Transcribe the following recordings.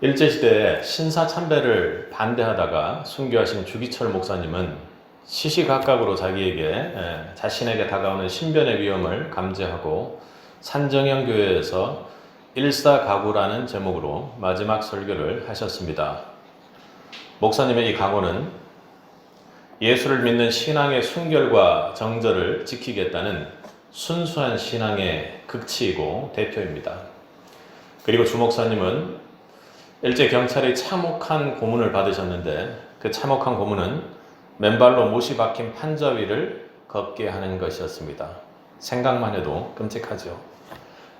일제시대에 신사참배를 반대하다가 순교하신 주기철 목사님은 시시각각으로 자신에게 다가오는 신변의 위험을 감지하고 산정형 교회에서 일사가구라는 제목으로 마지막 설교를 하셨습니다. 목사님의 이 각오는 예수를 믿는 신앙의 순결과 정절을 지키겠다는 순수한 신앙의 극치이고 대표입니다. 그리고 주 목사님은 일제 경찰이 참혹한 고문을 받으셨는데 그 참혹한 고문은 맨발로 못이 박힌 판자 위를 걷게 하는 것이었습니다. 생각만 해도 끔찍하죠.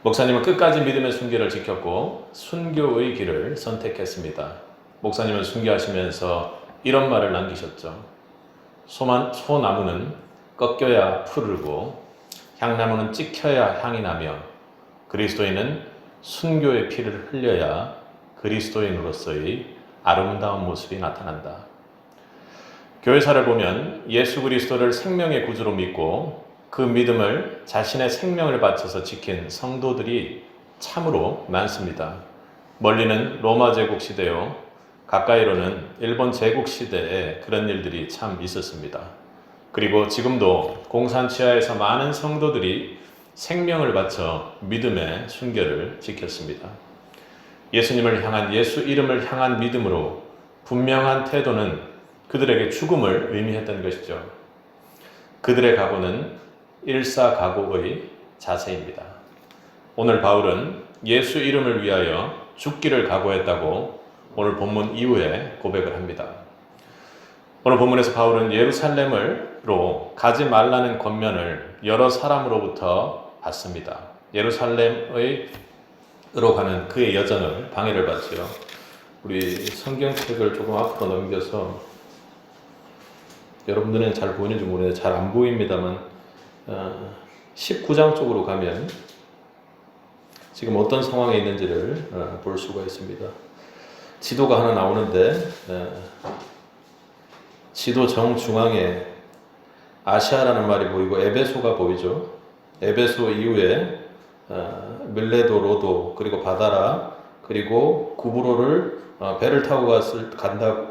목사님은 끝까지 믿음의 순결을 지켰고 순교의 길을 선택했습니다. 목사님은 순교하시면서 이런 말을 남기셨죠. 소나무는 꺾여야 푸르고 향나무는 찍혀야 향이 나며 그리스도인은 순교의 피를 흘려야 그리스도인으로서의 아름다운 모습이 나타난다. 교회사를 보면 예수 그리스도를 생명의 구주로 믿고 그 믿음을 자신의 생명을 바쳐서 지킨 성도들이 참으로 많습니다. 멀리는 로마 제국 시대요, 가까이로는 일본 제국 시대에 그런 일들이 참 있었습니다. 그리고 지금도 공산 치하에서 많은 성도들이 생명을 바쳐 믿음의 순결을 지켰습니다. 예수님을 향한, 예수 이름을 향한 믿음으로 분명한 태도는 그들에게 죽음을 의미했던 것이죠. 그들의 각오는 일사각오의 자세입니다. 오늘 바울은 예수 이름을 위하여 죽기를 각오했다고 오늘 본문 이후에 고백을 합니다. 오늘 본문에서 바울은 예루살렘으로 가지 말라는 권면을 여러 사람으로부터 받습니다. 예루살렘으로 가는 그의 여정을 방해를 받지요. 우리 성경책을 조금 앞으로 넘겨서, 여러분들은 잘 보이는지 모르겠는데 잘 안 보입니다만 19장 쪽으로 가면 지금 어떤 상황에 있는지를 볼 수가 있습니다. 지도가 하나 나오는데 지도 정중앙에 아시아라는 말이 보이고 에베소가 보이죠. 에베소 이후에 밀레도, 로도, 그리고 바다라, 그리고 구브로를 배를 타고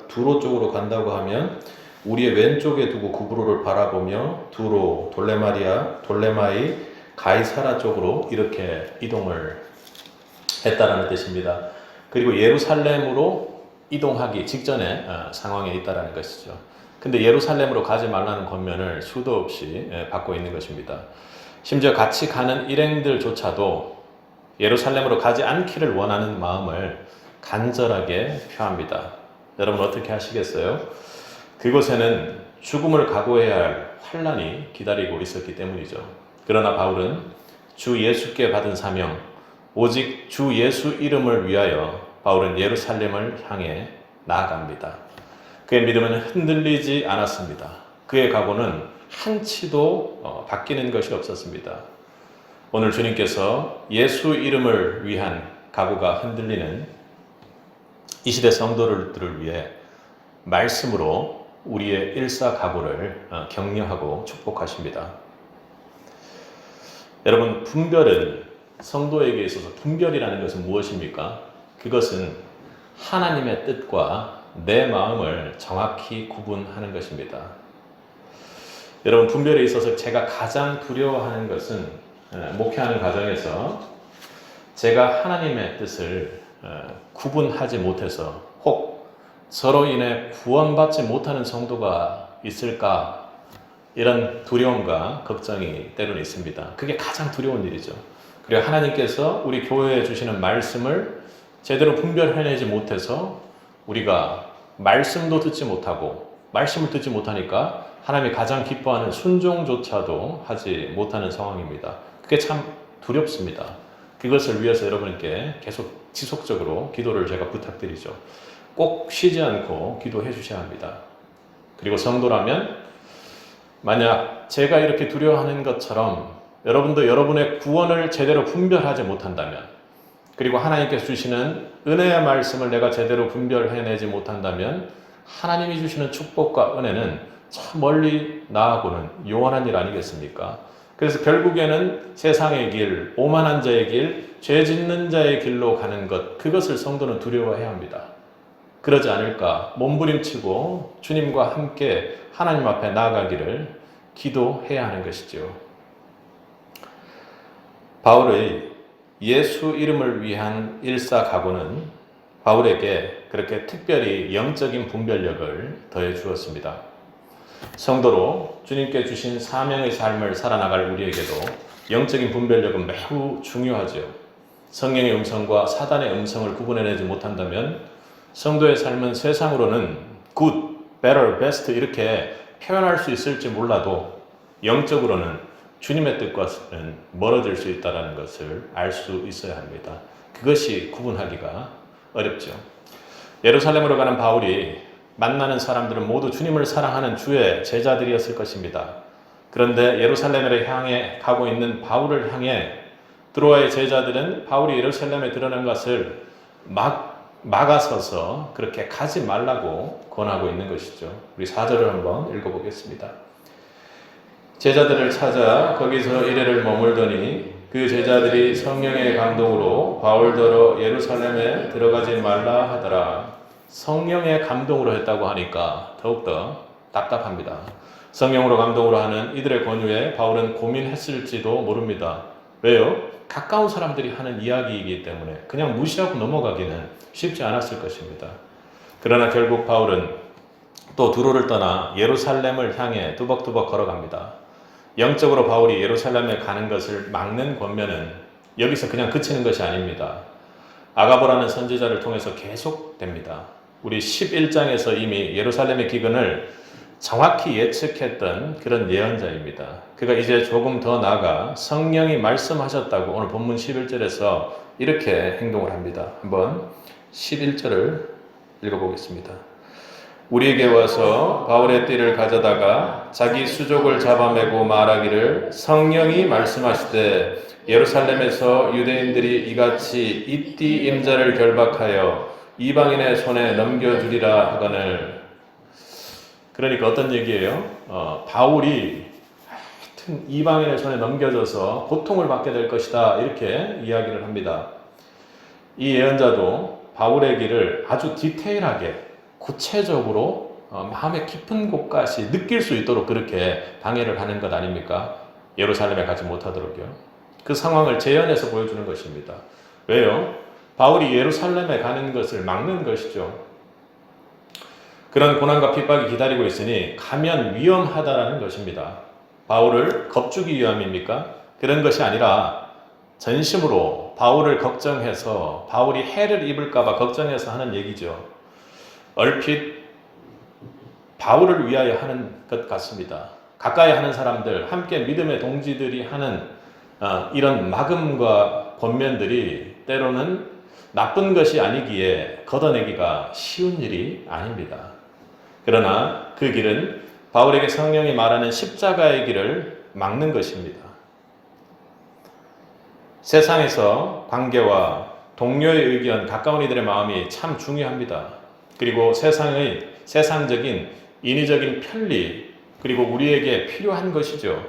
두로 쪽으로 간다고 하면 우리의 왼쪽에 두고 구브로를 바라보며 두로, 돌레마이, 가이사라 쪽으로 이렇게 이동을 했다라는 뜻입니다. 그리고 예루살렘으로 이동하기 직전의 상황에 있다라는 것이죠. 근데 예루살렘으로 가지 말라는 권면을 수도 없이 받고 있는 것입니다. 심지어 같이 가는 일행들조차도 예루살렘으로 가지 않기를 원하는 마음을 간절하게 표합니다. 여러분 어떻게 하시겠어요? 그곳에는 죽음을 각오해야 할 환난이 기다리고 있었기 때문이죠. 그러나 바울은 주 예수께 받은 사명, 오직 주 예수 이름을 위하여 바울은 예루살렘을 향해 나아갑니다. 그의 믿음은 흔들리지 않았습니다. 그의 각오는 한치도 바뀌는 것이 없었습니다. 오늘 주님께서 예수 이름을 위한 각오가 흔들리는 이 시대 성도들을 위해 말씀으로 우리의 일사각오를 격려하고 축복하십니다. 여러분, 분별은, 성도에게 있어서 분별이라는 것은 무엇입니까? 그것은 하나님의 뜻과 내 마음을 정확히 구분하는 것입니다. 여러분, 분별에 있어서 제가 가장 두려워하는 것은 목회하는 과정에서 제가 하나님의 뜻을 구분하지 못해서 혹 서로 인해 구원받지 못하는 성도가 있을까, 이런 두려움과 걱정이 때로는 있습니다. 그게 가장 두려운 일이죠. 그리고 하나님께서 우리 교회에 주시는 말씀을 제대로 분별해내지 못해서 우리가 말씀도 듣지 못하고, 말씀을 듣지 못하니까 하나님이 가장 기뻐하는 순종조차도 하지 못하는 상황입니다. 그게 참 두렵습니다. 그것을 위해서 여러분께 계속 지속적으로 기도를 제가 부탁드리죠. 꼭 쉬지 않고 기도해 주셔야 합니다. 그리고 성도라면 만약 제가 이렇게 두려워하는 것처럼 여러분도 여러분의 구원을 제대로 분별하지 못한다면, 그리고 하나님께서 주시는 은혜의 말씀을 내가 제대로 분별해내지 못한다면 하나님이 주시는 축복과 은혜는 참 멀리 나아가고는 요원한 일 아니겠습니까? 그래서 결국에는 세상의 길, 오만한 자의 길, 죄 짓는 자의 길로 가는 것, 그것을 성도는 두려워해야 합니다. 그러지 않을까 몸부림치고 주님과 함께 하나님 앞에 나아가기를 기도해야 하는 것이죠. 바울의 예수 이름을 위한 일사각오는 바울에게 그렇게 특별히 영적인 분별력을 더해 주었습니다. 성도로 주님께 주신 사명의 삶을 살아나갈 우리에게도 영적인 분별력은 매우 중요하죠. 성령의 음성과 사단의 음성을 구분해내지 못한다면 성도의 삶은 세상으로는 good, better, best 이렇게 표현할 수 있을지 몰라도 영적으로는 주님의 뜻과는 멀어질 수 있다는 것을 알 수 있어야 합니다. 그것이 구분하기가 어렵죠. 예루살렘으로 가는 바울이 만나는 사람들은 모두 주님을 사랑하는 주의 제자들이었을 것입니다. 그런데 예루살렘을 향해 가고 있는 바울을 향해 드로아의 제자들은 바울이 예루살렘에 들어간 것을 막아서서 그렇게 가지 말라고 권하고 있는 것이죠. 우리 4절을 한번 읽어보겠습니다. 제자들을 찾아 거기서 이래를 머물더니 그 제자들이 성령의 감동으로 바울더러 예루살렘에 들어가지 말라 하더라. 성령의 감동으로 했다고 하니까 더욱더 답답합니다. 성령으로 감동으로 하는 이들의 권유에 바울은 고민했을지도 모릅니다. 왜요? 가까운 사람들이 하는 이야기이기 때문에 그냥 무시하고 넘어가기는 쉽지 않았을 것입니다. 그러나 결국 바울은 또 두로를 떠나 예루살렘을 향해 두벅두벅 걸어갑니다. 영적으로 바울이 예루살렘에 가는 것을 막는 권면은 여기서 그냥 그치는 것이 아닙니다. 아가보라는 선지자를 통해서 계속됩니다. 우리 11장에서 이미 예루살렘의 기근을 정확히 예측했던 그런 예언자입니다. 그가 이제 조금 더 나아가 성령이 말씀하셨다고 오늘 본문 11절에서 이렇게 행동을 합니다. 한번 11절을 읽어보겠습니다. 우리에게 와서 바울의 띠를 가져다가 자기 수족을 잡아매고 말하기를 성령이 말씀하시되 예루살렘에서 유대인들이 이같이 이 띠 임자를 결박하여 이방인의 손에 넘겨주리라 하거늘. 그러니까 어떤 얘기예요? 바울이 하여튼 이방인의 손에 넘겨져서 고통을 받게 될 것이다 이렇게 이야기를 합니다. 이 예언자도 바울의 길을 아주 디테일하게 구체적으로 마음의 깊은 곳까지 느낄 수 있도록 그렇게 방해를 하는 것 아닙니까? 예루살렘에 가지 못하도록요. 그 상황을 재현해서 보여주는 것입니다. 왜요? 바울이 예루살렘에 가는 것을 막는 것이죠. 그런 고난과 핍박이 기다리고 있으니 가면 위험하다라는 것입니다. 바울을 겁주기 위함입니까? 그런 것이 아니라 전심으로 바울을 걱정해서 바울이 해를 입을까 봐 걱정해서 하는 얘기죠. 얼핏 바울을 위하여 하는 것 같습니다. 가까이 하는 사람들, 함께 믿음의 동지들이 하는 이런 막음과 권면들이 때로는 나쁜 것이 아니기에 걷어내기가 쉬운 일이 아닙니다. 그러나 그 길은 바울에게 성령이 말하는 십자가의 길을 막는 것입니다. 세상에서 관계와 동료의 의견, 가까운 이들의 마음이 참 중요합니다. 그리고 세상적인 인위적인 편리, 그리고 우리에게 필요한 것이죠.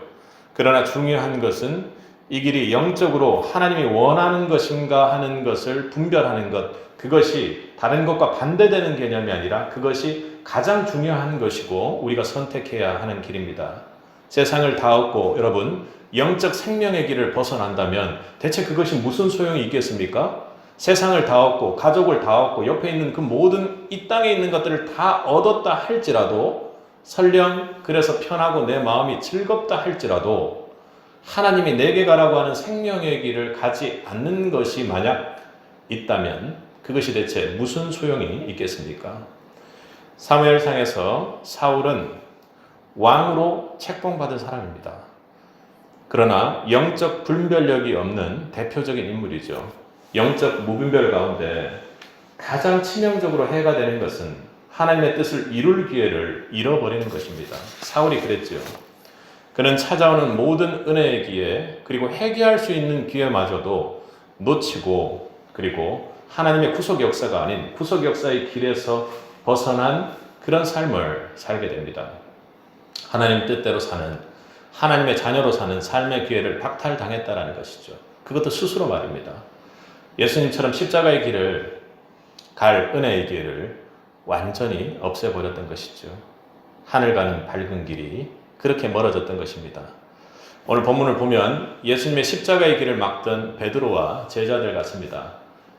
그러나 중요한 것은 이 길이 영적으로 하나님이 원하는 것인가 하는 것을 분별하는 것, 그것이 다른 것과 반대되는 개념이 아니라 그것이 가장 중요한 것이고 우리가 선택해야 하는 길입니다. 세상을 다 얻고 여러분 영적 생명의 길을 벗어난다면 대체 그것이 무슨 소용이 있겠습니까? 세상을 다 얻고 가족을 다 얻고 옆에 있는 그 모든 이 땅에 있는 것들을 다 얻었다 할지라도 설령 그래서 편하고 내 마음이 즐겁다 할지라도 하나님이 내게 가라고 하는 생명의 길을 가지 않는 것이 만약 있다면 그것이 대체 무슨 소용이 있겠습니까? 사무엘상에서 사울은 왕으로 책봉받은 사람입니다. 그러나 영적 분별력이 없는 대표적인 인물이죠. 영적 무분별 가운데 가장 치명적으로 해가 되는 것은 하나님의 뜻을 이룰 기회를 잃어버리는 것입니다. 사울이 그랬지요. 그는 찾아오는 모든 은혜의 기회, 그리고 회개할 수 있는 기회마저도 놓치고, 그리고 하나님의 구속 역사가 아닌 구속 역사의 길에서 벗어난 그런 삶을 살게 됩니다. 하나님 뜻대로 사는, 하나님의 자녀로 사는 삶의 기회를 박탈당했다라는 것이죠. 그것도 스스로 말입니다. 예수님처럼 십자가의 길을 갈 은혜의 길을 완전히 없애버렸던 것이죠. 하늘 가는 밝은 길이 그렇게 멀어졌던 것입니다. 오늘 본문을 보면 예수님의 십자가의 길을 막던 베드로와 제자들 같습니다.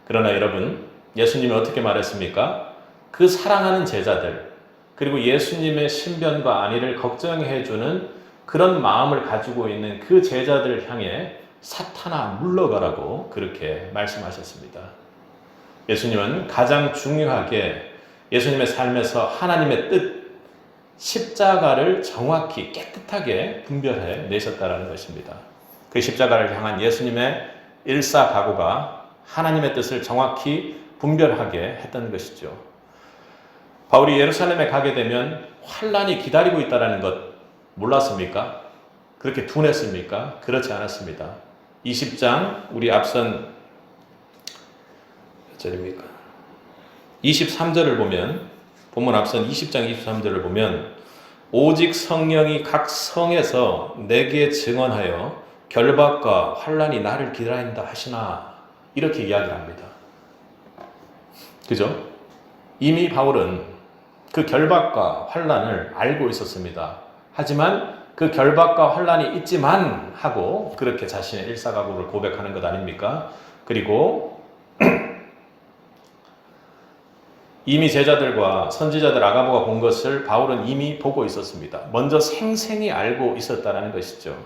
그러나 여러분, 예수님이 어떻게 말했습니까? 그 사랑하는 제자들, 그리고 예수님의 신변과 안위를 걱정해주는 그런 마음을 가지고 있는 그 제자들을 향해 사탄아 물러가라고 그렇게 말씀하셨습니다. 예수님은 가장 중요하게 예수님의 삶에서 하나님의 뜻, 십자가를 정확히 깨끗하게 분별해 내셨다는 것입니다. 그 십자가를 향한 예수님의 일사각오가 하나님의 뜻을 정확히 분별하게 했던 것이죠. 바울이 예루살렘에 가게 되면 환란이 기다리고 있다는 것 몰랐습니까? 그렇게 둔했습니까? 그렇지 않았습니다. 20장 우리 앞선 몇 절입니까? 23절을 보면 본문 앞선 20장 23절을 보면 오직 성령이 각 성에서 내게 증언하여 결박과 환란이 나를 기다린다 하시나 이렇게 이야기를 합니다. 그죠? 이미 바울은 그 결박과 환란을 알고 있었습니다. 하지만 그 결박과 환란이 있지만 하고 그렇게 자신의 일사각오를 고백하는 것 아닙니까? 그리고 이미 제자들과 선지자들 아가보가 본 것을 바울은 이미 보고 있었습니다. 먼저 생생히 알고 있었다는 것이죠.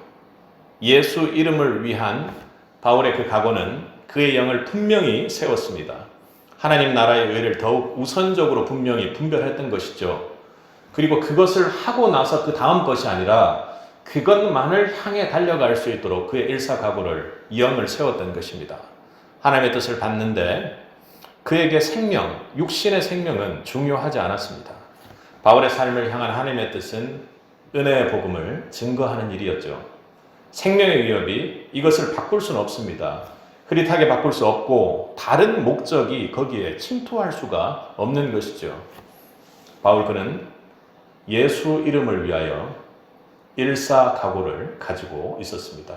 예수 이름을 위한 바울의 그 각오는 그의 영을 분명히 세웠습니다. 하나님 나라의 의를 더욱 우선적으로 분명히 분별했던 것이죠. 그리고 그것을 하고 나서 그 다음 것이 아니라 그것만을 향해 달려갈 수 있도록 그의 일사각오를 영을 세웠던 것입니다. 하나님의 뜻을 받는데 그에게 생명, 육신의 생명은 중요하지 않았습니다. 바울의 삶을 향한 하나님의 뜻은 은혜의 복음을 증거하는 일이었죠. 생명의 위협이 이것을 바꿀 수는 없습니다. 흐릿하게 바꿀 수 없고 다른 목적이 거기에 침투할 수가 없는 것이죠. 바울 그는 예수 이름을 위하여 일사각오를 가지고 있었습니다.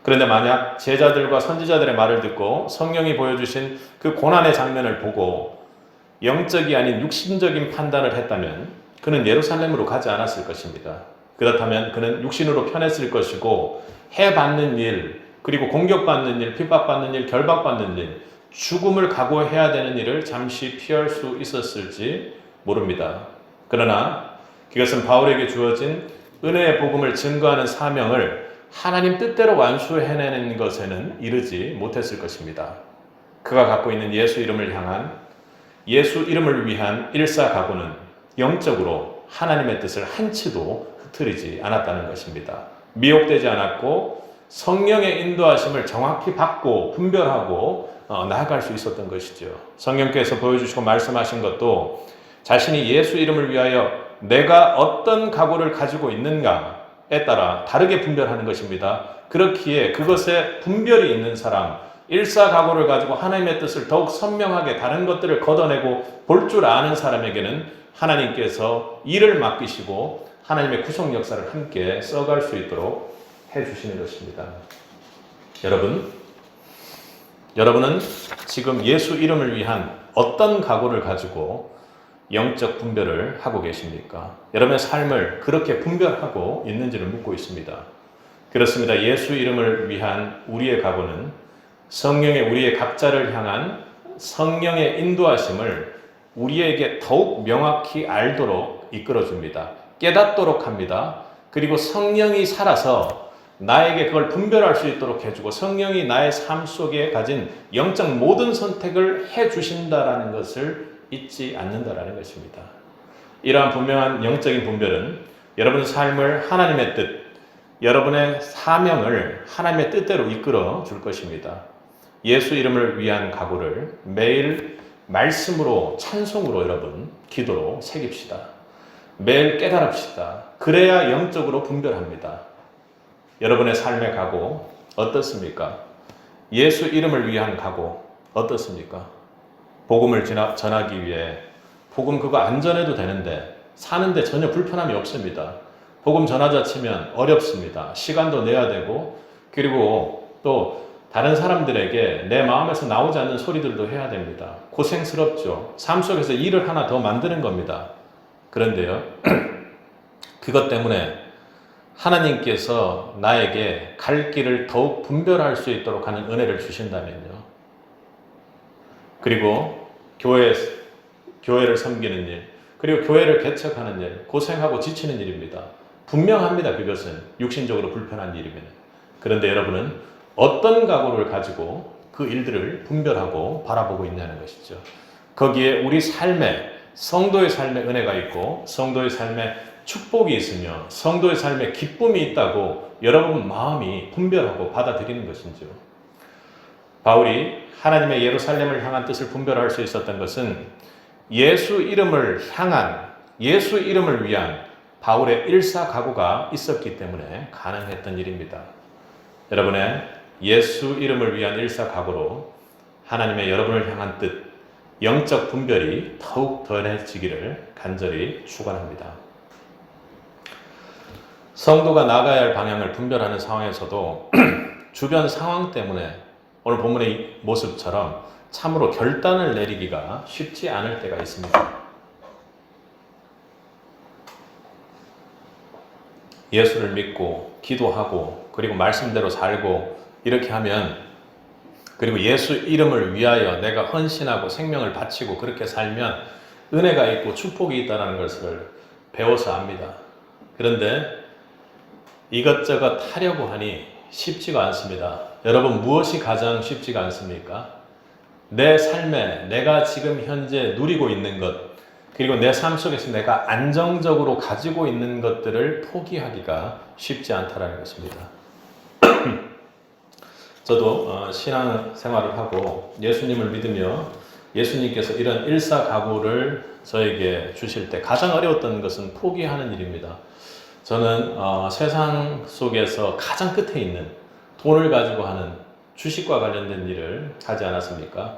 그런데 만약 제자들과 선지자들의 말을 듣고 성령이 보여주신 그 고난의 장면을 보고 영적이 아닌 육신적인 판단을 했다면 그는 예루살렘으로 가지 않았을 것입니다. 그렇다면 그는 육신으로 편했을 것이고 해받는 일, 그리고 공격받는 일, 핍박받는 일, 결박받는 일, 죽음을 각오해야 되는 일을 잠시 피할 수 있었을지 모릅니다. 그러나 그것은 바울에게 주어진 은혜의 복음을 증거하는 사명을 하나님 뜻대로 완수해내는 것에는 이르지 못했을 것입니다. 그가 갖고 있는 예수 이름을 향한 예수 이름을 위한 일사각오는 영적으로 하나님의 뜻을 한치도 흐트리지 않았다는 것입니다. 미혹되지 않았고 성령의 인도하심을 정확히 받고 분별하고 나아갈 수 있었던 것이죠. 성령께서 보여주시고 말씀하신 것도 자신이 예수 이름을 위하여 내가 어떤 각오를 가지고 있는가에 따라 다르게 분별하는 것입니다. 그렇기에 그것에 분별이 있는 사람, 일사각오를 가지고 하나님의 뜻을 더욱 선명하게 다른 것들을 걷어내고 볼 줄 아는 사람에게는 하나님께서 일을 맡기시고 하나님의 구속 역사를 함께 써갈 수 있도록 해주시는 것입니다. 여러분은 지금 예수 이름을 위한 어떤 각오를 가지고 영적 분별을 하고 계십니까? 여러분의 삶을 그렇게 분별하고 있는지를 묻고 있습니다. 그렇습니다. 예수 이름을 위한 우리의 각오는 성령의 우리의 각자를 향한 성령의 인도하심을 우리에게 더욱 명확히 알도록 이끌어줍니다. 깨닫도록 합니다. 그리고 성령이 살아서 나에게 그걸 분별할 수 있도록 해주고 성령이 나의 삶 속에 가진 영적 모든 선택을 해주신다라는 것을 잊지 않는다라는 것입니다. 이러한 분명한 영적인 분별은 여러분의 삶을 하나님의 뜻, 여러분의 사명을 하나님의 뜻대로 이끌어 줄 것입니다. 예수 이름을 위한 각오를 매일 말씀으로 찬송으로 여러분 기도로 새깁시다. 매일 깨달읍시다. 그래야 영적으로 분별합니다. 여러분의 삶의 각오 어떻습니까? 예수 이름을 위한 각오 어떻습니까? 복음을 전하기 위해 복음 그거 안 전해도 되는데 사는데 전혀 불편함이 없습니다. 복음 전하자 치면 어렵습니다. 시간도 내야 되고 그리고 또 다른 사람들에게 내 마음에서 나오지 않는 소리들도 해야 됩니다. 고생스럽죠. 삶 속에서 일을 하나 더 만드는 겁니다. 그런데요, 그것 때문에 하나님께서 나에게 갈 길을 더욱 분별할 수 있도록 하는 은혜를 주신다면요. 그리고 교회를 섬기는 일, 그리고 교회를 개척하는 일, 고생하고 지치는 일입니다. 분명합니다. 그것은 육신적으로 불편한 일이면. 그런데 여러분은 어떤 각오를 가지고 그 일들을 분별하고 바라보고 있냐는 것이죠. 거기에 우리 삶에, 성도의 삶에 은혜가 있고 성도의 삶에 축복이 있으며 성도의 삶에 기쁨이 있다고 여러분 마음이 분별하고 받아들이는 것인지요. 바울이 하나님의 예루살렘을 향한 뜻을 분별할 수 있었던 것은 예수 이름을 향한, 예수 이름을 위한 바울의 일사각오가 있었기 때문에 가능했던 일입니다. 여러분의 예수 이름을 위한 일사각오로 하나님의 여러분을 향한 뜻, 영적 분별이 더욱 덜해지기를 간절히 축원합니다. 성도가 나가야 할 방향을 분별하는 상황에서도 주변 상황 때문에 오늘 본문의 모습처럼 참으로 결단을 내리기가 쉽지 않을 때가 있습니다. 예수를 믿고 기도하고 그리고 말씀대로 살고 이렇게 하면, 그리고 예수 이름을 위하여 내가 헌신하고 생명을 바치고 그렇게 살면 은혜가 있고 축복이 있다는 것을 배워서 압니다. 그런데 이것저것 하려고 하니 쉽지가 않습니다. 여러분, 무엇이 가장 쉽지가 않습니까? 내 삶에 내가 지금 현재 누리고 있는 것, 그리고 내 삶 속에서 내가 안정적으로 가지고 있는 것들을 포기하기가 쉽지 않다는 것입니다. 저도 신앙생활을 하고 예수님을 믿으며 예수님께서 이런 일사각오를 저에게 주실 때 가장 어려웠던 것은 포기하는 일입니다. 저는 세상 속에서 가장 끝에 있는 돈을 가지고 하는 주식과 관련된 일을 하지 않았습니까?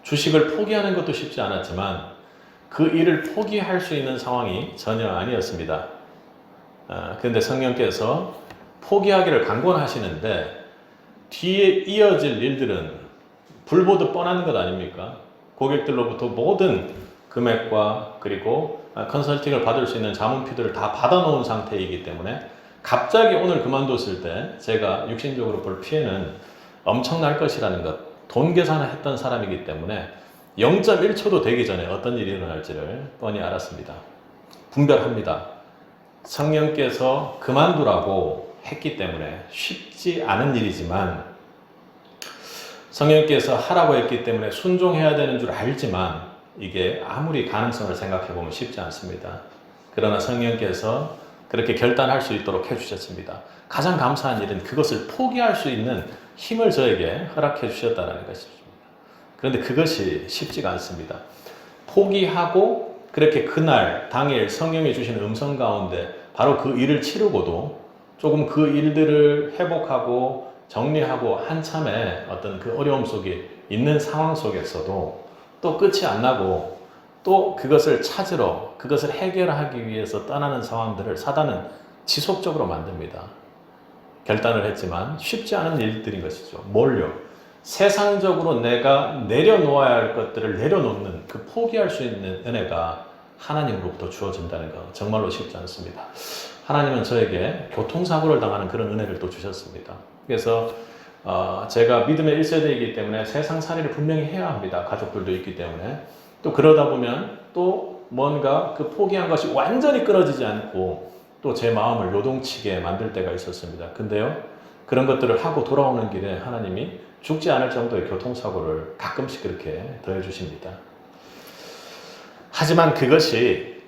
주식을 포기하는 것도 쉽지 않았지만 그 일을 포기할 수 있는 상황이 전혀 아니었습니다. 그런데 성령께서 포기하기를 강권하시는데 뒤에 이어질 일들은 불보듯 뻔한 것 아닙니까? 고객들로부터 모든 금액과 그리고 컨설팅을 받을 수 있는 자문피들을 다 받아놓은 상태이기 때문에 갑자기 오늘 그만뒀을 때 제가 육신적으로 볼 피해는 엄청날 것이라는 것, 돈 계산을 했던 사람이기 때문에 0.1초도 되기 전에 어떤 일이 일어날지를 뻔히 알았습니다. 분별합니다. 성령께서 그만두라고 했기 때문에 쉽지 않은 일이지만, 성령께서 하라고 했기 때문에 순종해야 되는 줄 알지만 이게 아무리 가능성을 생각해 보면 쉽지 않습니다. 그러나 성령께서 그렇게 결단할 수 있도록 해주셨습니다. 가장 감사한 일은 그것을 포기할 수 있는 힘을 저에게 허락해 주셨다는 것입니다. 그런데 그것이 쉽지가 않습니다. 포기하고 그렇게 그날 당일 성령이 주신 음성 가운데 바로 그 일을 치르고도 조금 그 일들을 회복하고 정리하고 한참의 어떤 그 어려움 속에 있는 상황 속에서도 또 끝이 안 나고 또 그것을 찾으러, 그것을 해결하기 위해서 떠나는 상황들을 사단은 지속적으로 만듭니다. 결단을 했지만 쉽지 않은 일들인 것이죠. 뭘요? 세상적으로 내가 내려놓아야 할 것들을 내려놓는 그 포기할 수 있는 은혜가 하나님으로부터 주어진다는 것, 정말로 쉽지 않습니다. 하나님은 저에게 교통사고를 당하는 그런 은혜를 또 주셨습니다. 그래서 제가 믿음의 1세대이기 때문에 세상살이를 분명히 해야 합니다. 가족들도 있기 때문에. 또 그러다 보면 또 뭔가 그 포기한 것이 완전히 끊어지지 않고 또 제 마음을 요동치게 만들 때가 있었습니다. 근데요, 그런 것들을 하고 돌아오는 길에 하나님이 죽지 않을 정도의 교통사고를 가끔씩 그렇게 더해주십니다. 하지만 그것이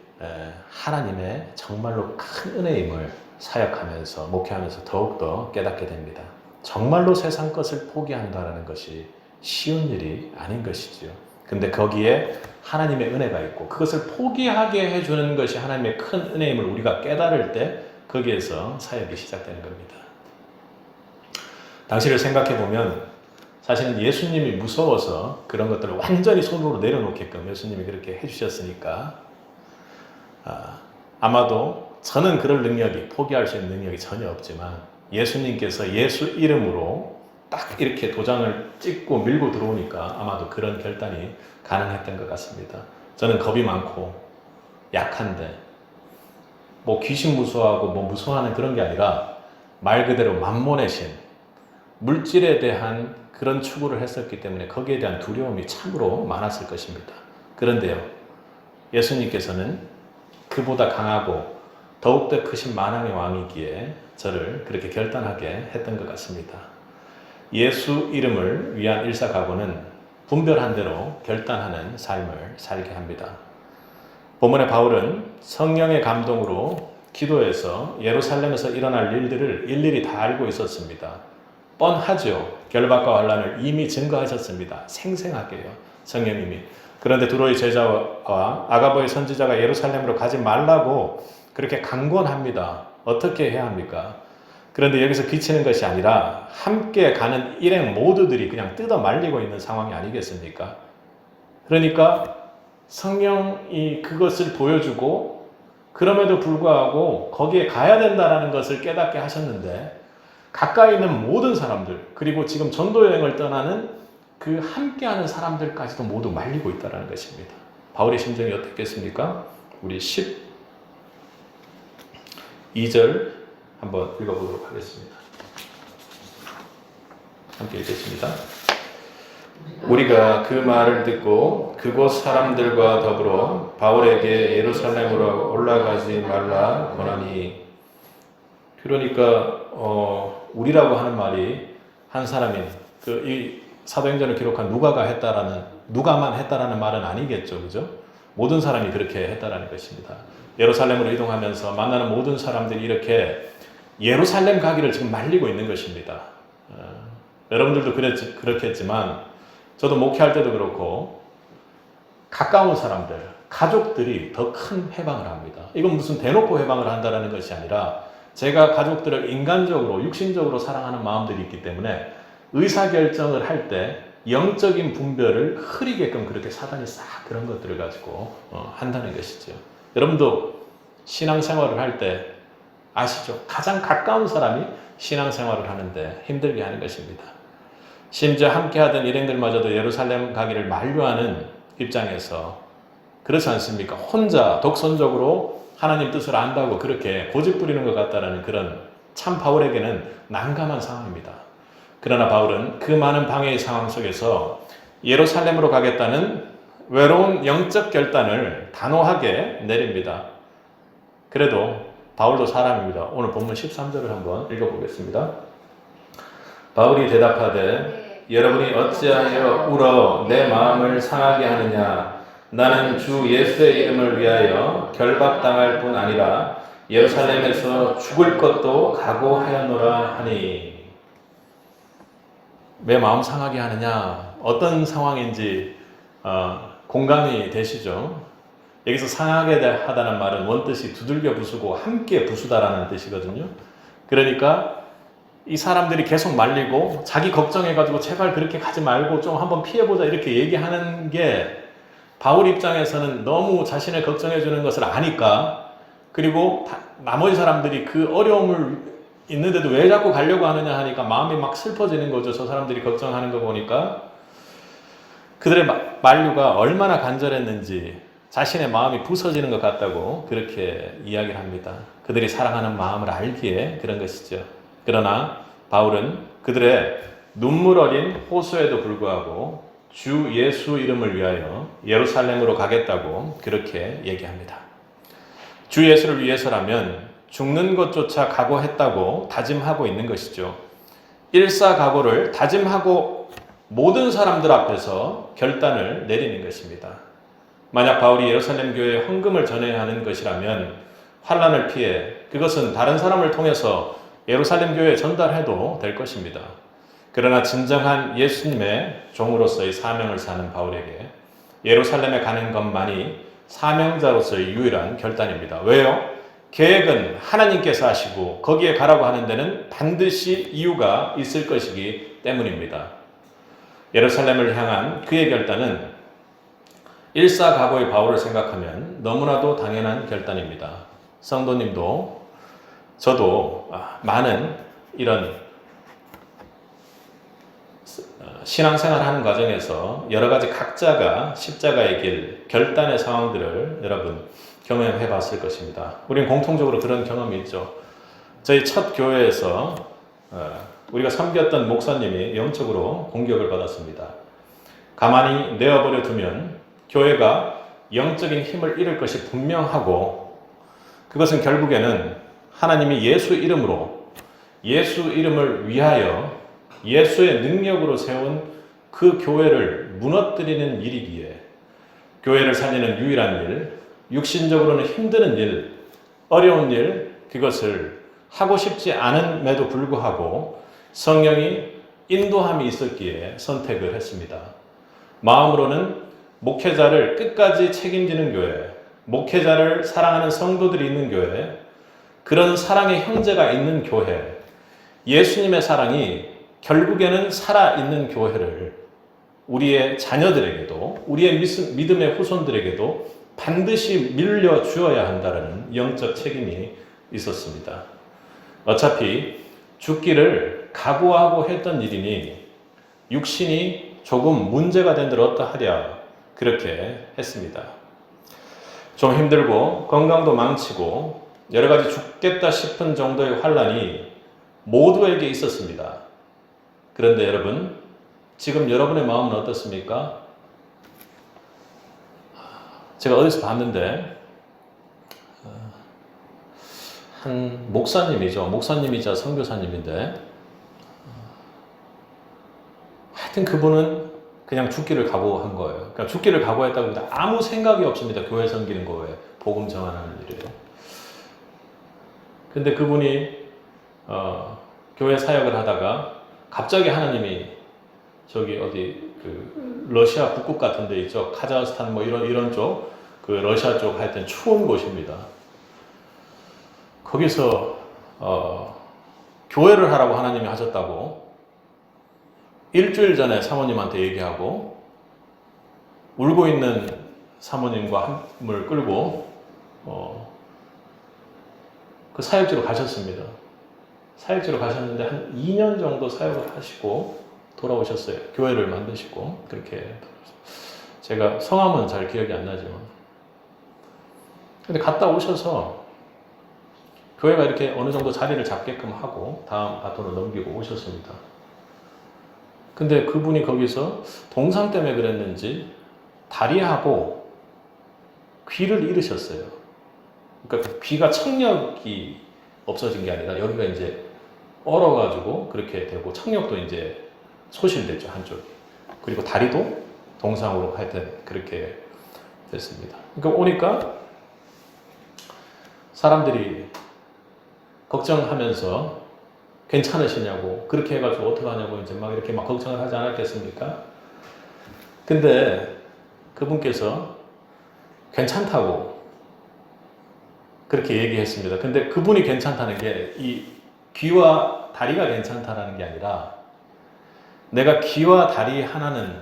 하나님의 정말로 큰 은혜임을 사역하면서 목회하면서 더욱더 깨닫게 됩니다. 정말로 세상 것을 포기한다는 것이 쉬운 일이 아닌 것이지요. 근데 거기에 하나님의 은혜가 있고 그것을 포기하게 해주는 것이 하나님의 큰 은혜임을 우리가 깨달을 때 거기에서 사역이 시작되는 겁니다. 당시를 생각해 보면 사실은 예수님이 무서워서 그런 것들을 완전히 손으로 내려놓게끔 예수님이 그렇게 해주셨으니까 아마도 저는 그럴 능력이, 포기할 수 있는 능력이 전혀 없지만 예수님께서 예수 이름으로 딱 이렇게 도장을 찍고 밀고 들어오니까 아마도 그런 결단이 가능했던 것 같습니다. 저는 겁이 많고 약한데 뭐 귀신 무서워하고 뭐 무서워하는 그런 게 아니라 말 그대로 만몬의 신, 물질에 대한 그런 추구를 했었기 때문에 거기에 대한 두려움이 참으로 많았을 것입니다. 그런데요, 예수님께서는 그보다 강하고 더욱더 크신 만왕의 왕이기에 저를 그렇게 결단하게 했던 것 같습니다. 예수 이름을 위한 일사각오는 분별한 대로 결단하는 삶을 살게 합니다. 본문의 바울은 성령의 감동으로 기도해서 예루살렘에서 일어날 일들을 일일이 다 알고 있었습니다. 뻔하죠. 결박과 환란을 이미 증거하셨습니다. 생생하게요. 성령님이. 그런데 두로의 제자와 아가보의 선지자가 예루살렘으로 가지 말라고 그렇게 강권합니다. 어떻게 해야 합니까? 그런데 여기서 그치는 것이 아니라 함께 가는 일행 모두들이 그냥 뜯어 말리고 있는 상황이 아니겠습니까? 그러니까 성령이 그것을 보여주고 그럼에도 불구하고 거기에 가야 된다는 것을 깨닫게 하셨는데 가까이 있는 모든 사람들 그리고 지금 전도 여행을 떠나는 그 함께하는 사람들까지도 모두 말리고 있다는 것입니다. 바울의 심정이 어떻겠습니까? 우리 12절 한번 읽어보도록 하겠습니다. 함께 읽겠습니다. 우리가 그 말을 듣고 그곳 사람들과 더불어 바울에게 예루살렘으로 올라가지 말라 권하니. 그러니까 우리라고 하는 말이 한 사람인 이 사도행전을 기록한 누가만 했다라는 말은 아니겠죠, 그죠? 모든 사람이 그렇게 했다라는 것입니다. 예루살렘으로 이동하면서 만나는 모든 사람들이 이렇게 예루살렘 가기를 지금 말리고 있는 것입니다. 여러분들도 그렇겠지만 저도 목회할 때도 그렇고 가까운 사람들, 가족들이 더 큰 해방을 합니다. 이건 무슨 대놓고 해방을 한다는 것이 아니라 제가 가족들을 인간적으로, 육신적으로 사랑하는 마음들이 있기 때문에 의사결정을 할 때 영적인 분별을 흐리게끔 그렇게 사단이 싹 그런 것들을 가지고 한다는 것이죠. 여러분도 신앙생활을 할 때 아시죠? 가장 가까운 사람이 신앙생활을 하는데 힘들게 하는 것입니다. 심지어 함께하던 일행들마저도 예루살렘 가기를 만류하는 입장에서 그렇지 않습니까? 혼자 독선적으로 하나님 뜻을 안다고 그렇게 고집 부리는 것 같다는 그런 참 바울에게는 난감한 상황입니다. 그러나 바울은 그 많은 방해의 상황 속에서 예루살렘으로 가겠다는 외로운 영적 결단을 단호하게 내립니다. 그래도 바울도 사람입니다. 오늘 본문 13절을 한번 읽어보겠습니다. 바울이 대답하되 여러분이 어찌하여 울어 내 마음을 상하게 하느냐. 나는 주 예수의 이름을 위하여 결박당할 뿐 아니라 예루살렘에서 죽을 것도 각오하였노라 하니. 왜 마음 상하게 하느냐? 어떤 상황인지 공감이 되시죠? 여기서 상하게 하다는 말은 원뜻이 두들겨 부수고 함께 부수다라는 뜻이거든요. 그러니까 이 사람들이 계속 말리고 자기 걱정해가지고 제발 그렇게 가지 말고 좀 한번 피해보자 이렇게 얘기하는 게 바울 입장에서는 너무 자신을 걱정해주는 것을 아니까, 그리고 나머지 사람들이 그 어려움을 있는데도 왜 자꾸 가려고 하느냐 하니까 마음이 막 슬퍼지는 거죠. 저 사람들이 걱정하는 거 보니까. 그들의 만류가 얼마나 간절했는지 자신의 마음이 부서지는 것 같다고 그렇게 이야기를 합니다. 그들이 사랑하는 마음을 알기에 그런 것이죠. 그러나 바울은 그들의 눈물 어린 호소에도 불구하고 주 예수 이름을 위하여 예루살렘으로 가겠다고 그렇게 얘기합니다. 주 예수를 위해서라면 죽는 것조차 각오했다고 다짐하고 있는 것이죠. 일사각오를 다짐하고 모든 사람들 앞에서 결단을 내리는 것입니다. 만약 바울이 예루살렘 교회에 헌금을 전해야 하는 것이라면 환란을 피해 그것은 다른 사람을 통해서 예루살렘 교회에 전달해도 될 것입니다. 그러나 진정한 예수님의 종으로서의 사명을 사는 바울에게 예루살렘에 가는 것만이 사명자로서의 유일한 결단입니다. 왜요? 계획은 하나님께서 하시고 거기에 가라고 하는 데는 반드시 이유가 있을 것이기 때문입니다. 예루살렘을 향한 그의 결단은 일사각오의 바울을 생각하면 너무나도 당연한 결단입니다. 성도님도 저도 많은 이런 신앙생활 하는 과정에서 여러 가지 각자가 십자가의 길, 결단의 상황들을 여러분 경험해 봤을 것입니다. 우리는 공통적으로 그런 경험이 있죠. 저희 첫 교회에서 우리가 섬겼던 목사님이 영적으로 공격을 받았습니다. 가만히 내어버려 두면 교회가 영적인 힘을 잃을 것이 분명하고, 그것은 결국에는 하나님이 예수 이름으로, 예수 이름을 위하여 예수의 능력으로 세운 그 교회를 무너뜨리는 일이기에, 교회를 살리는 유일한 일, 육신적으로는 힘든 일, 어려운 일, 그것을 하고 싶지 않음에도 불구하고 성령이 인도함이 있었기에 선택을 했습니다. 마음으로는 목회자를 끝까지 책임지는 교회, 목회자를 사랑하는 성도들이 있는 교회, 그런 사랑의 형제가 있는 교회, 예수님의 사랑이 결국에는 살아있는 교회를 우리의 자녀들에게도, 우리의 믿음의 후손들에게도 반드시 밀려주어야 한다는 영적 책임이 있었습니다. 어차피 죽기를 각오하고 했던 일이니 육신이 조금 문제가 된들 어떠하랴, 그렇게 했습니다. 좀 힘들고 건강도 망치고 여러 가지 죽겠다 싶은 정도의 환란이 모두에게 있었습니다. 그런데 여러분, 지금 여러분의 마음은 어떻습니까? 제가 어디서 봤는데 한 목사님이죠. 목사님이자 선교사님인데 하여튼 그분은 그냥 죽기를 각오한 거예요. 그러니까 죽기를 각오했다고 합니다. 아무 생각이 없습니다. 교회 섬기는 거에, 복음 전하는 일이에요. 근데 그분이 교회 사역을 하다가 갑자기 하나님이 저기 어디 그 러시아 북극 같은 데 있죠. 카자흐스탄 뭐 이런 쪽, 그 러시아 쪽 하여튼 추운 곳입니다. 거기서 교회를 하라고 하나님이 하셨다고 일주일 전에 사모님한테 얘기하고, 울고 있는 사모님과 함을 끌고 그 사역지로 가셨습니다. 사역지로 가셨는데 한 2년 정도 사역을 하시고 돌아오셨어요. 교회를 만드시고. 그렇게 제가 성함은 잘 기억이 안 나지만, 근데 갔다 오셔서 교회가 이렇게 어느 정도 자리를 잡게끔 하고 다음 바톤을 넘기고 오셨습니다. 근데 그분이 거기서 동상 때문에 그랬는지 다리하고 귀를 잃으셨어요. 그러니까 귀가 청력이 없어진 게 아니라 여기가 이제 얼어가지고 그렇게 되고, 청력도 이제 소실됐죠, 한쪽이. 그리고 다리도 동상으로 하여튼 그렇게 됐습니다. 그러니까 오니까 사람들이 걱정하면서 괜찮으시냐고, 그렇게 해가지고 어떡하냐고 이제 막 이렇게 막 걱정을 하지 않았겠습니까? 근데 그분께서 괜찮다고 그렇게 얘기했습니다. 근데 그분이 괜찮다는 게 이 귀와 다리가 괜찮다라는 게 아니라, 내가 귀와 다리 하나는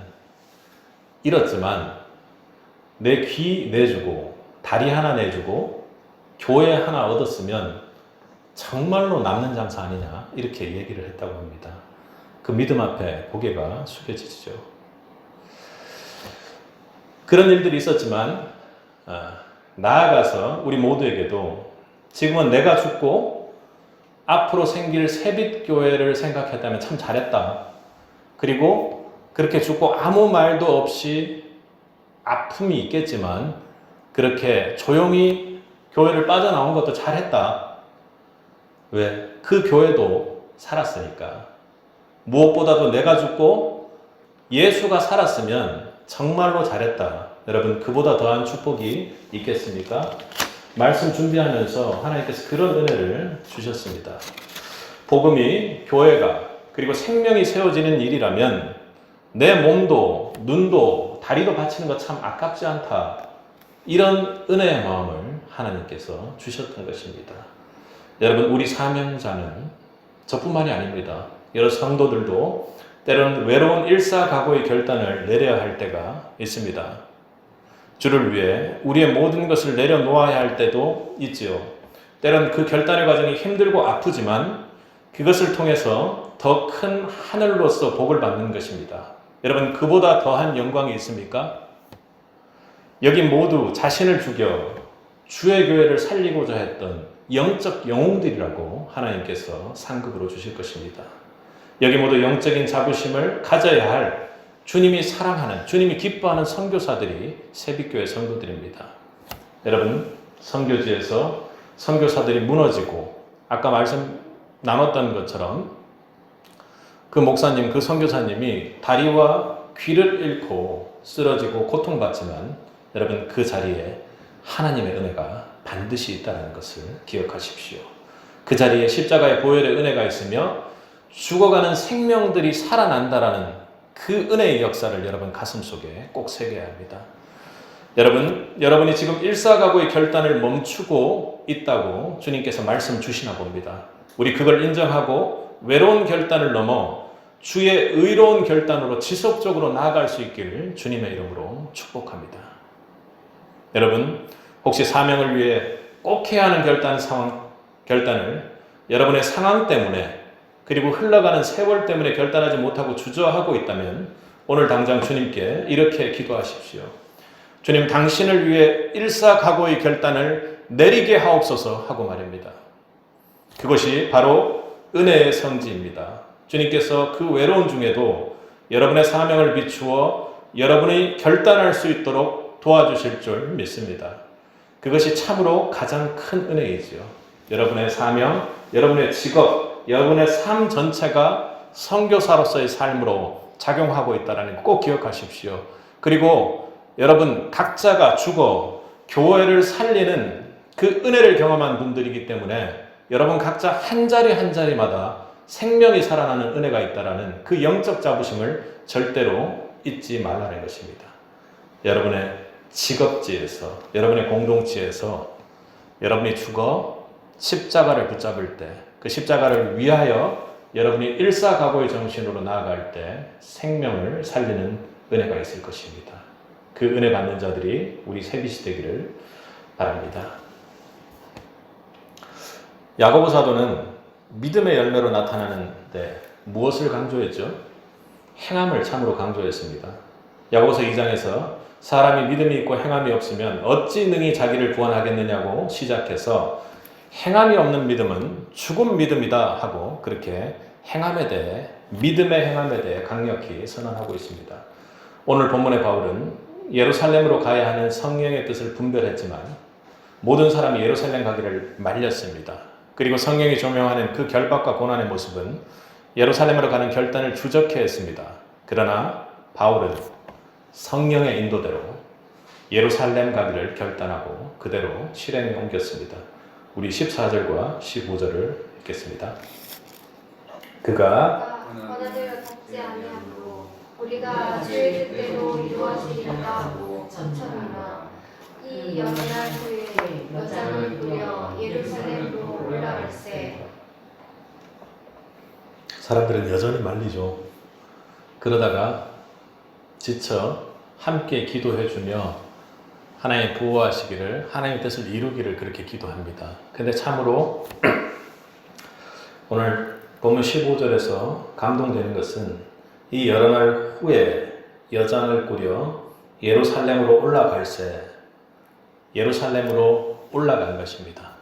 잃었지만 내 귀 내주고 다리 하나 내주고 교회 하나 얻었으면 정말로 남는 장사 아니냐, 이렇게 얘기를 했다고 합니다. 그 믿음 앞에 고개가 숙여지죠. 그런 일들이 있었지만 나아가서 우리 모두에게도 지금은 내가 죽고 앞으로 생길 새빛교회를 생각했다면 참 잘했다. 그리고 그렇게 죽고 아무 말도 없이 아픔이 있겠지만 그렇게 조용히 교회를 빠져나온 것도 잘했다. 왜? 그 교회도 살았으니까. 무엇보다도 내가 죽고 예수가 살았으면 정말로 잘했다. 여러분, 그보다 더한 축복이 있겠습니까? 말씀 준비하면서 하나님께서 그런 은혜를 주셨습니다. 복음이, 교회가, 그리고 생명이 세워지는 일이라면 내 몸도 눈도 다리도 바치는 것 참 아깝지 않다. 이런 은혜의 마음을 하나님께서 주셨던 것입니다. 여러분, 우리 사명자는 저뿐만이 아닙니다. 여러 성도들도 때로는 외로운 일사각오의 결단을 내려야 할 때가 있습니다. 주를 위해 우리의 모든 것을 내려놓아야 할 때도 있지요. 때로는 그 결단의 과정이 힘들고 아프지만 그것을 통해서 더 큰 하늘로서 복을 받는 것입니다. 여러분, 그보다 더한 영광이 있습니까? 여기 모두 자신을 죽여 주의 교회를 살리고자 했던 영적 영웅들이라고 하나님께서 상급으로 주실 것입니다. 여기 모두 영적인 자부심을 가져야 할 주님이 사랑하는, 주님이 기뻐하는 선교사들이 새빛교회 성도들입니다. 여러분, 선교지에서 선교사들이 무너지고 아까 말씀 나눴던 것처럼 그 목사님, 그 선교사님이 다리와 귀를 잃고 쓰러지고 고통받지만 여러분, 그 자리에 하나님의 은혜가 반드시 있다는 것을 기억하십시오. 그 자리에 십자가의 보혈의 은혜가 있으며 죽어가는 생명들이 살아난다라는 그 은혜의 역사를 여러분 가슴속에 꼭 새겨야 합니다. 여러분이 지금 일사각오의 결단을 멈추고 있다고 주님께서 말씀 주시나 봅니다. 우리 그걸 인정하고 외로운 결단을 넘어 주의 의로운 결단으로 지속적으로 나아갈 수 있기를 주님의 이름으로 축복합니다. 여러분, 혹시 사명을 위해 꼭 해야 하는 결단을 여러분의 상황 때문에 그리고 흘러가는 세월 때문에 결단하지 못하고 주저하고 있다면 오늘 당장 주님께 이렇게 기도하십시오. 주님, 당신을 위해 일사각오의 결단을 내리게 하옵소서 하고 말입니다. 그것이 바로 은혜의 성지입니다. 주님께서 그 외로움 중에도 여러분의 사명을 비추어 여러분이 결단할 수 있도록 도와주실 줄 믿습니다. 그것이 참으로 가장 큰 은혜이지요. 여러분의 사명, 여러분의 직업, 여러분의 삶 전체가 선교사로서의 삶으로 작용하고 있다는 거 꼭 기억하십시오. 그리고 여러분 각자가 죽어 교회를 살리는 그 은혜를 경험한 분들이기 때문에 여러분 각자 한 자리 한 자리마다 생명이 살아나는 은혜가 있다라는 그 영적 자부심을 절대로 잊지 말라는 것입니다. 여러분의 직업지에서, 여러분의 공동체에서 여러분이 죽어 십자가를 붙잡을 때, 그 십자가를 위하여 여러분이 일사각오의 정신으로 나아갈 때 생명을 살리는 은혜가 있을 것입니다. 그 은혜 받는 자들이 우리 새빛이 되기를 바랍니다. 야고보 사도는 믿음의 열매로 나타나는데 무엇을 강조했죠? 행함을 참으로 강조했습니다. 야고보서 2장에서 사람이 믿음이 있고 행함이 없으면 어찌 능히 자기를 구원하겠느냐고 시작해서 행함이 없는 믿음은 죽은 믿음이다 하고 그렇게 행함에 대해, 믿음의 행함에 대해 강력히 선언하고 있습니다. 오늘 본문의 바울은 예루살렘으로 가야 하는 성령의 뜻을 분별했지만 모든 사람이 예루살렘 가기를 말렸습니다. 그리고 성령이 조명하는 그 결박과 고난의 모습은 예루살렘으로 가는 결단을 주저케 했습니다. 그러나 바울은 성령의 인도대로 예루살렘 가기를 결단하고 그대로 실행에 옮겼습니다. 우리 14절과 15절을 읽겠습니다. 그가 권한을 덮지 아니하므로 우리가 주의 뜻대로 이루어지리라 하고 전천하나 이 여러 날 후에 여장을 꾸려 예루살렘으로 올라갈세. 사람들은 여전히 말리죠. 그러다가 지쳐 함께 기도해주며 하나님 보호하시기를, 하나님의 뜻을 이루기를 그렇게 기도합니다. 근데 참으로 오늘 본문 15절에서 감동되는 것은 이 여러 날 후에 여장을 꾸려 예루살렘으로 올라갈세, 예루살렘으로 올라간 것입니다.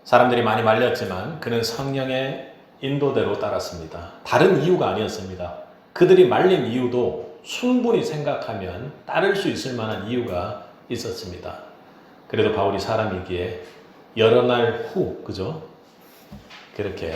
사람들이 많이 말렸지만 그는 성령의 인도대로 따랐습니다. 다른 이유가 아니었습니다. 그들이 말린 이유도 충분히 생각하면 따를 수 있을 만한 이유가 있었습니다. 그래도 바울이 사람이기에 여러 날 후, 그죠? 그렇게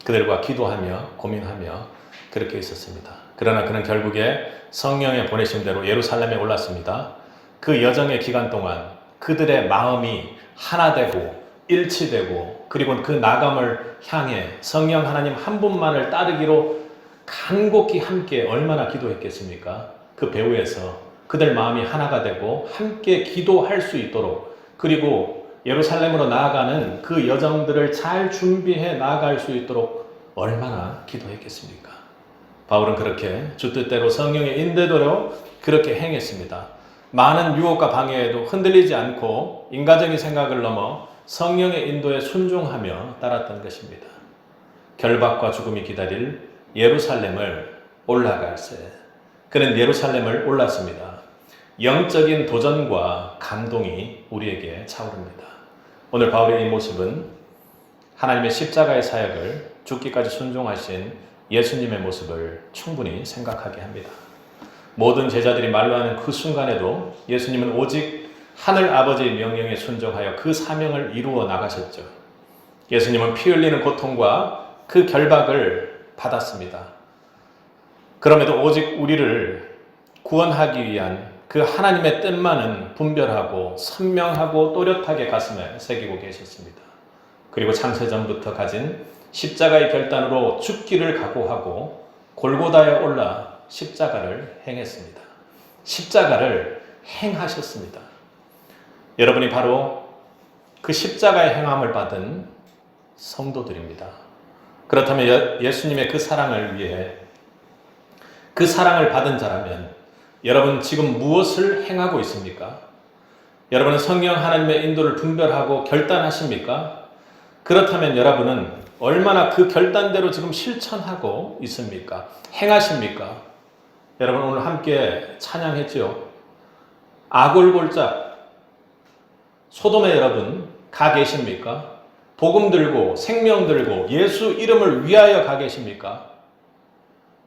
그들과 기도하며 고민하며 그렇게 있었습니다. 그러나 그는 결국에 성령의 보내심대로 예루살렘에 올랐습니다. 그 여정의 기간 동안 그들의 마음이 하나 되고 일치되고 그리고 그 나감을 향해 성령 하나님 한 분만을 따르기로 간곡히 함께 얼마나 기도했겠습니까? 그 배후에서 그들 마음이 하나가 되고 함께 기도할 수 있도록, 그리고 예루살렘으로 나아가는 그 여정들을 잘 준비해 나아갈 수 있도록 얼마나 기도했겠습니까? 바울은 그렇게 주 뜻대로 성령의 인도대로 그렇게 행했습니다. 많은 유혹과 방해에도 흔들리지 않고 인간적인 생각을 넘어 성령의 인도에 순종하며 따랐던 것입니다. 결박과 죽음이 기다릴 예루살렘을 올라갈세. 그는 예루살렘을 올랐습니다. 영적인 도전과 감동이 우리에게 차오릅니다. 오늘 바울의 이 모습은 하나님의 십자가의 사역을 죽기까지 순종하신 예수님의 모습을 충분히 생각하게 합니다. 모든 제자들이 말로하는 그 순간에도 예수님은 오직 하늘 아버지의 명령에 순종하여 그 사명을 이루어 나가셨죠. 예수님은 피 흘리는 고통과 그 결박을 받았습니다. 그럼에도 오직 우리를 구원하기 위한 그 하나님의 뜻만은 분별하고 선명하고 또렷하게 가슴에 새기고 계셨습니다. 그리고 창세전부터 가진 십자가의 결단으로 죽기를 각오하고 골고다에 올라 십자가를 행했습니다. 십자가를 행하셨습니다. 여러분이 바로 그 십자가의 행함을 받은 성도들입니다. 그렇다면 예수님의 그 사랑을 위해 그 사랑을 받은 자라면 여러분 지금 무엇을 행하고 있습니까? 여러분은 성령 하나님의 인도를 분별하고 결단하십니까? 그렇다면 여러분은 얼마나 그 결단대로 지금 실천하고 있습니까? 행하십니까? 여러분 오늘 함께 찬양했죠. 아골골짝 소돔에 여러분 가 계십니까? 복음 들고 생명 들고 예수 이름을 위하여 가 계십니까?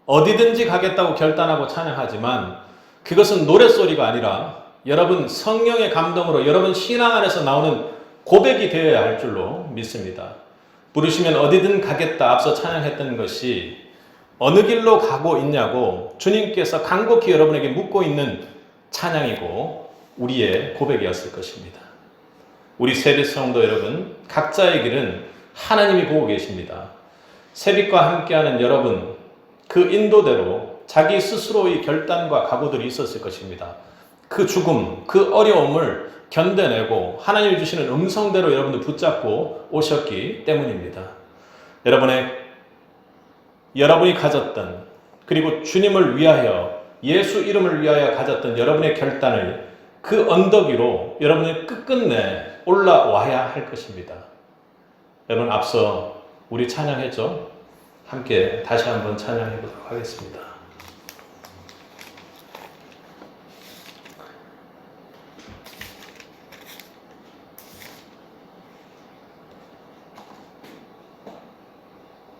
어디든지 가겠다고 결단하고 찬양하지만 그것은 노랫소리가 아니라 여러분 성령의 감동으로 여러분 신앙 안에서 나오는 고백이 되어야 할 줄로 믿습니다. 부르시면 어디든 가겠다 앞서 찬양했던 것이 어느 길로 가고 있냐고 주님께서 간곡히 여러분에게 묻고 있는 찬양이고 우리의 고백이었을 것입니다. 우리 세빛 성도 여러분 각자의 길은 하나님이 보고 계십니다. 세빛과 함께하는 여러분 그 인도대로 자기 스스로의 결단과 각오들이 있었을 것입니다. 그 죽음, 그 어려움을 견뎌내고 하나님이 주시는 음성대로 여러분들 붙잡고 오셨기 때문입니다. 여러분이 가졌던 그리고 주님을 위하여 예수 이름을 위하여 가졌던 여러분의 결단을 그 언덕 위로 여러분이 끝끝내 올라와야 할 것입니다. 여러분 앞서 우리 찬양했죠? 함께 다시 한번 찬양해 보도록 하겠습니다.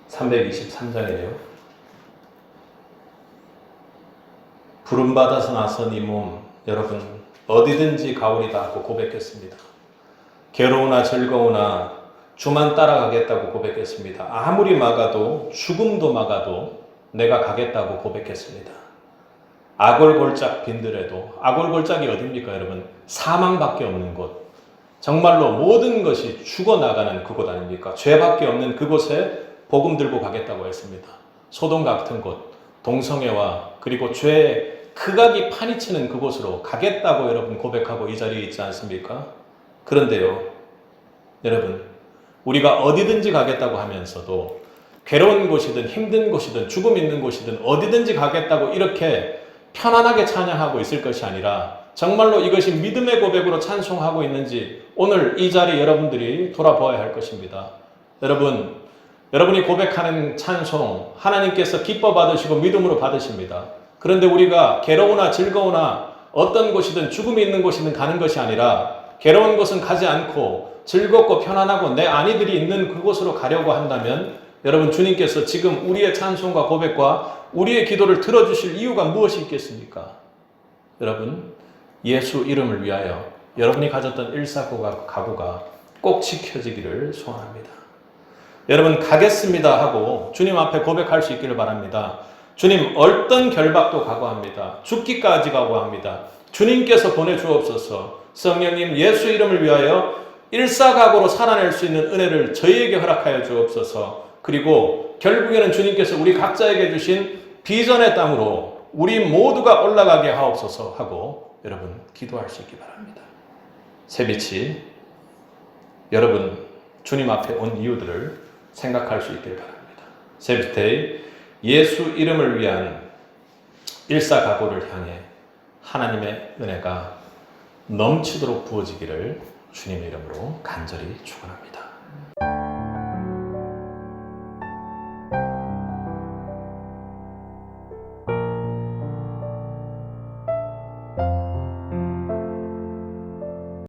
(323장이에요) 부름받아서 나선 이 몸 여러분 어디든지 가오리다 하고 고백했습니다. 괴로우나 즐거우나 주만 따라가겠다고 고백했습니다. 아무리 막아도 죽음도 막아도 내가 가겠다고 고백했습니다. 아골골짝 빈들에도 아골골짝이 어딥니까 여러분? 사망밖에 없는 곳, 정말로 모든 것이 죽어나가는 그곳 아닙니까? 죄밖에 없는 그곳에 복음 들고 가겠다고 했습니다. 소돔 같은 곳, 동성애와 그리고 죄의 극악이 파니치는 그곳으로 가겠다고 여러분 고백하고 이 자리에 있지 않습니까? 그런데요 여러분 우리가 어디든지 가겠다고 하면서도 괴로운 곳이든 힘든 곳이든 죽음 있는 곳이든 어디든지 가겠다고 이렇게 편안하게 찬양하고 있을 것이 아니라 정말로 이것이 믿음의 고백으로 찬송하고 있는지 오늘 이 자리에 여러분들이 돌아보아야 할 것입니다. 여러분이 고백하는 찬송 하나님께서 기뻐 받으시고 믿음으로 받으십니다. 그런데 우리가 괴로우나 즐거우나 어떤 곳이든 죽음이 있는 곳이든 가는 것이 아니라 괴로운 곳은 가지 않고 즐겁고 편안하고 내 아이들이 있는 그곳으로 가려고 한다면 여러분 주님께서 지금 우리의 찬송과 고백과 우리의 기도를 들어주실 이유가 무엇이 있겠습니까? 여러분 예수 이름을 위하여 여러분이 가졌던 일사각오가 꼭 지켜지기를 소원합니다. 여러분 가겠습니다 하고 주님 앞에 고백할 수 있기를 바랍니다. 주님 어떤 결박도 각오합니다. 죽기까지 각오합니다. 주님께서 보내주옵소서. 성령님 예수 이름을 위하여 일사각오로 살아낼 수 있는 은혜를 저희에게 허락하여 주옵소서. 그리고 결국에는 주님께서 우리 각자에게 주신 비전의 땅으로 우리 모두가 올라가게 하옵소서 하고 여러분 기도할 수 있기 바랍니다. 새빛이 여러분 주님 앞에 온 이유들을 생각할 수 있길 바랍니다. 새빛의 예수 이름을 위한 일사각오를 향해 하나님의 은혜가 넘치도록 부어지기를 주님의 이름으로 간절히 축원합니다.